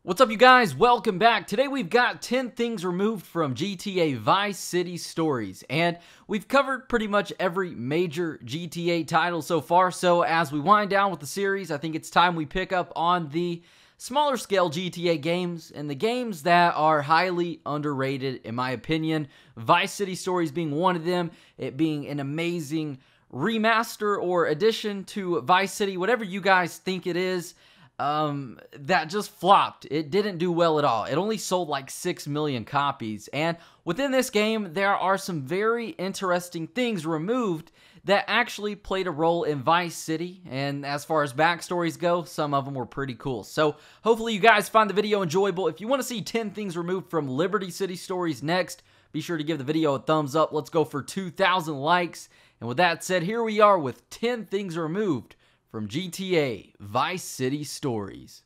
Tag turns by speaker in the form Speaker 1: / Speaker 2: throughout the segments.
Speaker 1: What's up, you guys? Welcome back. Today we've got 10 things removed from GTA Vice City Stories, and we've covered pretty much every major GTA title so far. So as we wind down with the series, I think it's time we pick up on the smaller scale GTA games and the games that are highly underrated in my opinion. Vice City Stories being one of them, it being an amazing remaster or addition to Vice City, whatever you guys think it is. That just flopped. It didn't do well at all. It only sold like 6 million copies. And within this game, there are some very interesting things removed that actually played a role in Vice City. And as far as backstories go, some of them were pretty cool. So hopefully you guys find the video enjoyable. If you want to see 10 things removed from Liberty City Stories next, be sure to give the video a thumbs up. Let's go for 2,000 likes. And with that said, here we are with 10 things removed from GTA Vice City Stories.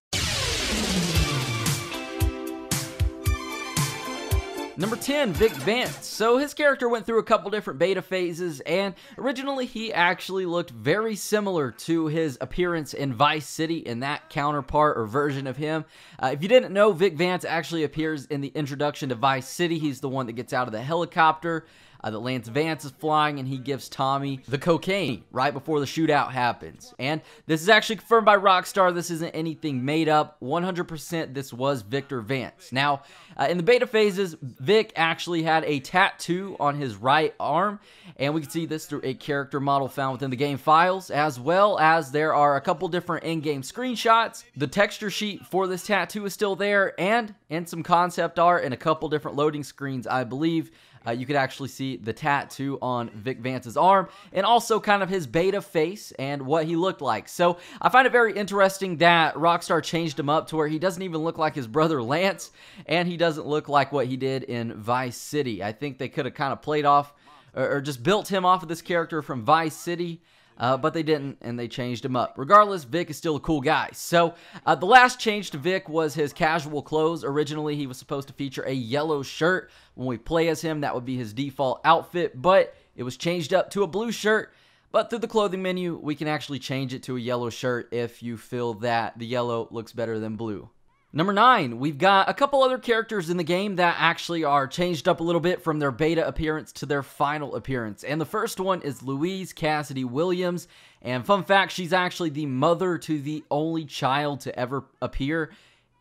Speaker 1: Number 10, Vic Vance. So his character went through a couple different beta phases, and originally he actually looked very similar to his appearance in Vice City, in that counterpart or version of him. If you didn't know, Vic Vance actually appears in the introduction to Vice City. He's the one that gets out of the helicopter that Lance Vance is flying, and he gives Tommy the cocaine right before the shootout happens. And this is actually confirmed by Rockstar. This isn't anything made up. 100% this was Victor Vance. Now, in the beta phases, Vic actually had a tattoo on his right arm, and we can see this through a character model found within the game files, as well as there are a couple different in-game screenshots. The texture sheet for this tattoo is still there, and in some concept art and a couple different loading screens, I believe, you could actually see the tattoo on Vic Vance's arm, and also kind of his beta face and what he looked like. So I find it very interesting that Rockstar changed him up to where he doesn't even look like his brother Lance, and he doesn't look like what he did in Vice City. I think they could have kind of played off, or just built him off of this character from Vice City, but they didn't, and they changed him up. Regardless, Vic is still a cool guy. So, the last change to Vic was his casual clothes. Originally, he was supposed to feature a yellow shirt. When we play as him, that would be his default outfit, but it was changed up to a blue shirt. But through the clothing menu, we can actually change it to a yellow shirt if you feel that the yellow looks better than blue. Number 9, we've got a couple other characters in the game that actually are changed up a little bit from their beta appearance to their final appearance. And the first one is Louise Cassidy Williams. And fun fact, she's actually the mother to the only child to ever appear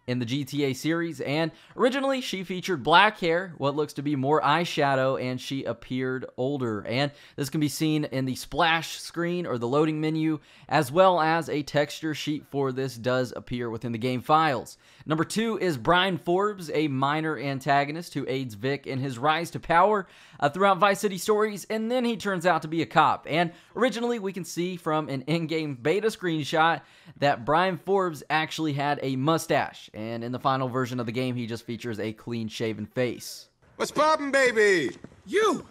Speaker 1: in the GTA series, and originally she featured black hair, what looks to be more eyeshadow, and she appeared older. And this can be seen in the splash screen or the loading menu, as well as a texture sheet for this does appear within the game files. Number 2 is Brian Forbes, a minor antagonist who aids Vic in his rise to power throughout Vice City Stories, and then he turns out to be a cop. And originally we can see from an in-game beta screenshot that Brian Forbes actually had a mustache, and in the final version of the game, he just features a clean-shaven face.
Speaker 2: What's poppin', baby?
Speaker 3: You!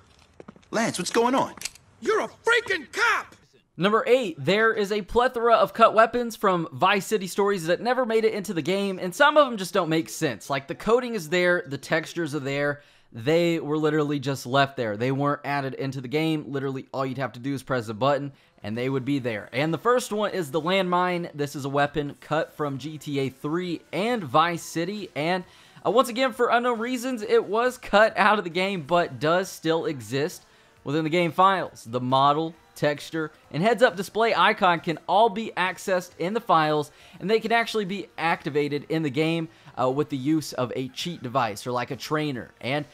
Speaker 2: Lance, what's going on?
Speaker 3: You're a freaking cop!
Speaker 1: Number 8, there is a plethora of cut weapons from Vice City Stories that never made it into the game, and some of them just don't make sense. Like, the coding is there, the textures are there, they were literally just left there. They weren't added into the game. Literally, all you'd have to do is press a button, and they would be there. And the first one is the landmine. This is a weapon cut from GTA 3 and Vice City, and once again, for unknown reasons, it was cut out of the game, but does still exist within the game files. The model, texture, and heads-up display icon can all be accessed in the files, and they can actually be activated in the game with the use of a cheat device, or like a trainer. And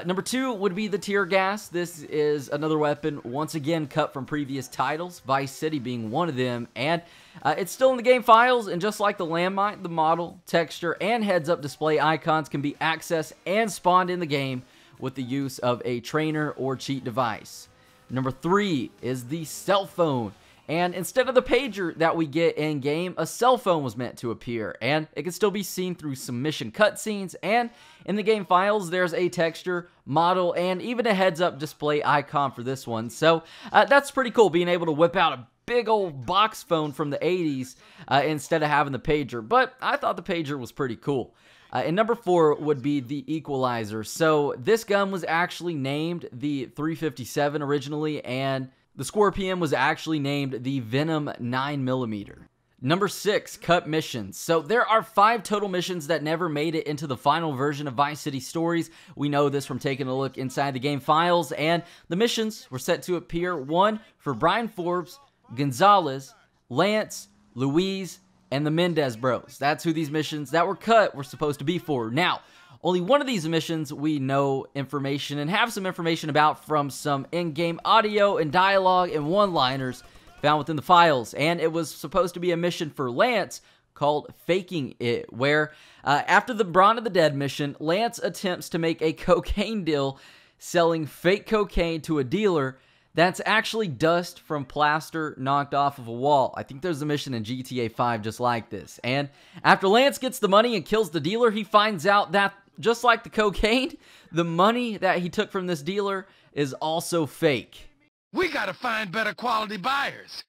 Speaker 1: number 2 would be the tear gas. This is another weapon, once again cut from previous titles, Vice City being one of them, and it's still in the game files, and just like the landmine, the model, texture, and heads-up display icons can be accessed and spawned in the game with the use of a trainer or cheat device. Number 3 is the cell phone. And instead of the pager that we get in-game, a cell phone was meant to appear, and it can still be seen through some mission cutscenes, and in the game files, there's a texture, model, and even a heads-up display icon for this one. So that's pretty cool, being able to whip out a big old box phone from the 80s instead of having the pager, but I thought the pager was pretty cool. And number 4 would be the equalizer. So this gun was actually named the 357 originally, and the Scorpion was actually named the Venom 9mm. Number 6, cut missions. So there are 5 total missions that never made it into the final version of Vice City Stories. We know this from taking a look inside the game files, and the missions were set to appear 1 for Brian Forbes, Gonzalez, Lance, Louise, and the Mendez Bros. That's who these missions that were cut were supposed to be for. Now, only one of these missions we know information and have some information about from some in-game audio and dialogue and one-liners found within the files, and it was supposed to be a mission for Lance called Faking It, where after the Brawn of the Dead mission, Lance attempts to make a cocaine deal selling fake cocaine to a dealer that's actually dust from plaster knocked off of a wall. I think there's a mission in GTA 5 just like this, and after Lance gets the money and kills the dealer, he finds out that just like the cocaine, the money that he took from this dealer is also fake.
Speaker 3: We gotta find better quality buyers.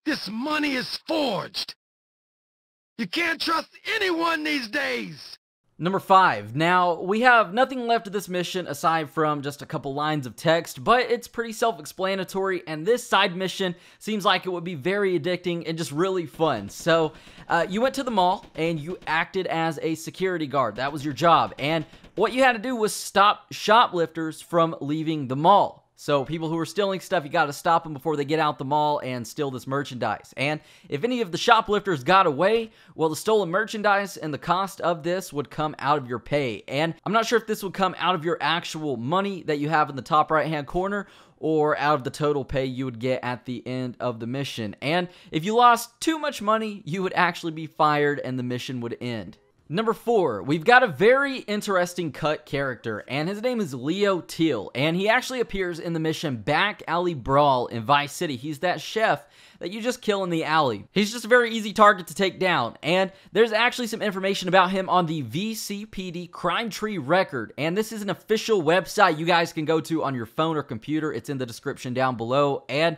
Speaker 3: This money is forged. You can't trust anyone these days.
Speaker 1: Number 5. Now, we have nothing left of this mission aside from just a couple lines of text, but it's pretty self-explanatory, and this side mission seems like it would be very addicting and just really fun. So, you went to the mall, and you acted as a security guard. That was your job, and what you had to do was stop shoplifters from leaving the mall. So people who are stealing stuff, you got to stop them before they get out the mall and steal this merchandise. And if any of the shoplifters got away, well, the stolen merchandise and the cost of this would come out of your pay. And I'm not sure if this would come out of your actual money that you have in the top right-hand corner or out of the total pay you would get at the end of the mission. And if you lost too much money, you would actually be fired and the mission would end. Number 4, we've got a very interesting cut character, and his name is Leo Teal, and he actually appears in the mission Back Alley Brawl in Vice City. He's that chef that you just kill in the alley. He's just a very easy target to take down, and there's actually some information about him on the VCPD Crime Tree record, and this is an official website you guys can go to on your phone or computer. It's in the description down below, and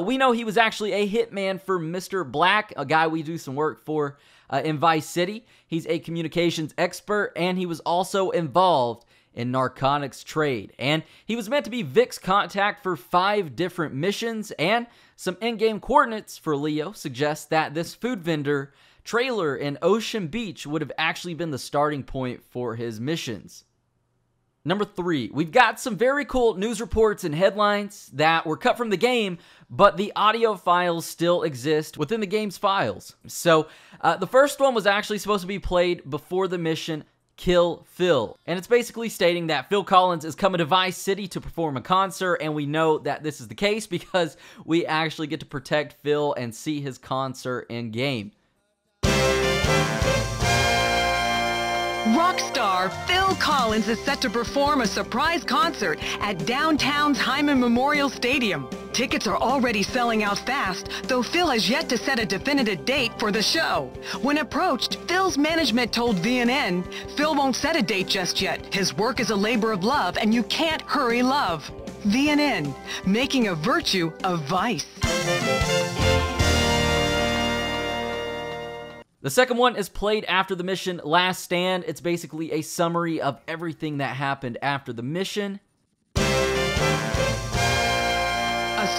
Speaker 1: we know he was actually a hitman for Mr. Black, a guy we do some work for in Vice City. He's a communications expert, and he was also involved in narcotics trade. And he was meant to be Vic's contact for 5 different missions, and some in-game coordinates for Leo suggest that this food vendor trailer in Ocean Beach would have actually been the starting point for his missions. Number 3, we've got some very cool news reports and headlines that were cut from the game, but the audio files still exist within the game's files. So, the first one was actually supposed to be played before the mission Kill Phil. And it's basically stating that Phil Collins is coming to Vice City to perform a concert, and we know that this is the case because we actually get to protect Phil and see his concert in game.
Speaker 4: Rock star Phil Collins is set to perform a surprise concert at downtown's Hyman Memorial Stadium. Tickets are already selling out fast, though Phil has yet to set a definitive date for the show. When approached, Phil's management told VNN, Phil won't set a date just yet. His work is a labor of love, and you can't hurry love. VNN, making a virtue a vice.
Speaker 1: The second one is played after the mission Last Stand. It's basically a summary of everything that happened after the mission.
Speaker 4: A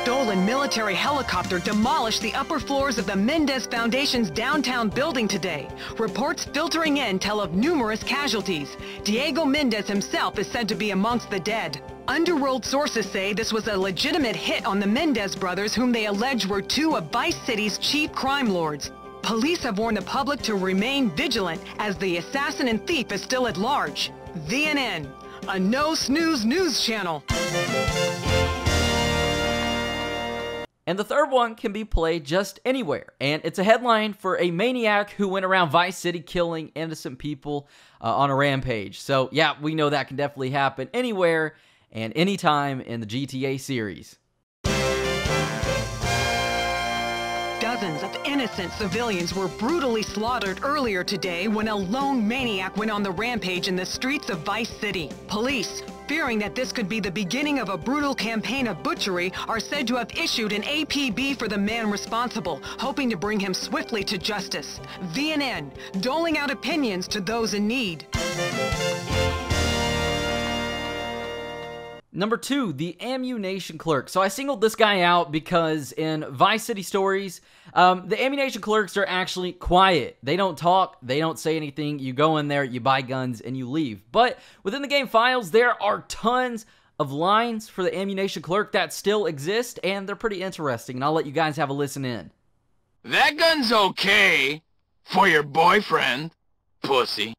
Speaker 4: stolen military helicopter demolished the upper floors of the Mendez Foundation's downtown building today. Reports filtering in tell of numerous casualties. Diego Mendez himself is said to be amongst the dead. Underworld sources say this was a legitimate hit on the Mendez brothers, whom they allege were 2 of Vice City's chief crime lords. Police have warned the public to remain vigilant as the assassin and thief is still at large. VNN, a no-snooze news channel.
Speaker 1: And the third one can be played just anywhere. And it's a headline for a maniac who went around Vice City killing innocent people on a rampage. So yeah, we know that can definitely happen anywhere and anytime in the GTA series.
Speaker 4: Dozens of innocent civilians were brutally slaughtered earlier today when a lone maniac went on the rampage in the streets of Vice City. Police, fearing that this could be the beginning of a brutal campaign of butchery, are said to have issued an APB for the man responsible, hoping to bring him swiftly to justice. VNN, doling out opinions to those in need.
Speaker 1: Number 2, the ammunition clerk. So I singled this guy out because in Vice City Stories, the ammunition clerks are actually quiet. They don't talk, they don't say anything. You go in there, you buy guns, and you leave. But within the game files, there are tons of lines for the ammunition clerk that still exist, and they're pretty interesting, and I'll let you guys have a listen in.
Speaker 3: That gun's okay for your boyfriend, pussy.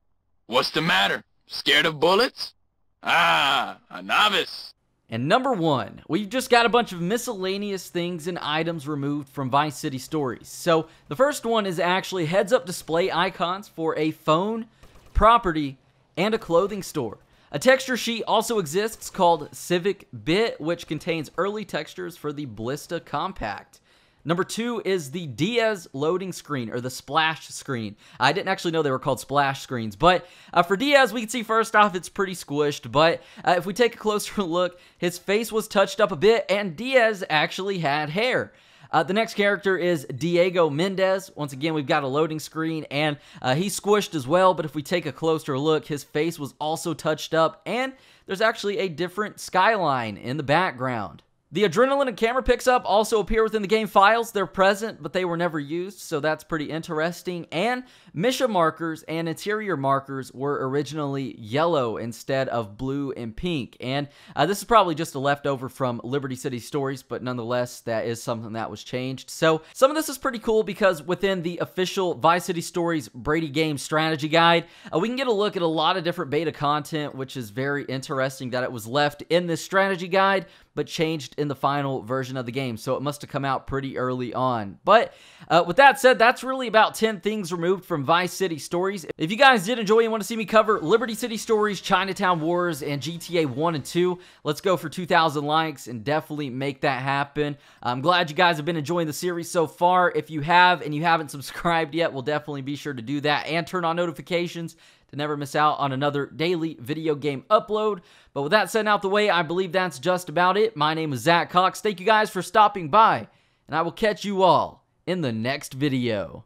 Speaker 3: What's the matter? Scared of bullets? Ah, a novice.
Speaker 1: And number 1, we've just got a bunch of miscellaneous things and items removed from Vice City Stories. So the first one is actually heads-up display icons for a phone, property, and a clothing store. A texture sheet also exists called Civic Bit, which contains early textures for the Blista Compact. Number 2 is the Diaz loading screen, or the splash screen. I didn't actually know they were called splash screens, but for Diaz, we can see first off, it's pretty squished, but if we take a closer look, his face was touched up a bit, and Diaz actually had hair. The next character is Diego Mendez. Once again, we've got a loading screen, and he's squished as well, but if we take a closer look, his face was also touched up, and there's actually a different skyline in the background. The adrenaline and camera picks-up also appear within the game files. They're present, but they were never used, so that's pretty interesting. And Misha markers and interior markers were originally yellow instead of blue and pink. And this is probably just a leftover from Liberty City Stories, but nonetheless, that is something that was changed. So some of this is pretty cool because within the official Vice City Stories Brady Games strategy guide, we can get a look at a lot of different beta content, which is very interesting that it was left in this strategy guide, but changed in the final version of the game, so it must have come out pretty early on. But with that said, that's really about 10 things removed from Vice City Stories. If you guys did enjoy and want to see me cover Liberty City Stories, Chinatown Wars, and GTA 1 and 2, let's go for 2,000 likes and definitely make that happen. I'm glad you guys have been enjoying the series so far. If you have and you haven't subscribed yet, we'll definitely be sure to do that and turn on notifications to never miss out on another daily video game upload. But with that said out the way, I believe that's just about it. My name is Zach Cox. Thank you guys for stopping by, and I will catch you all in the next video.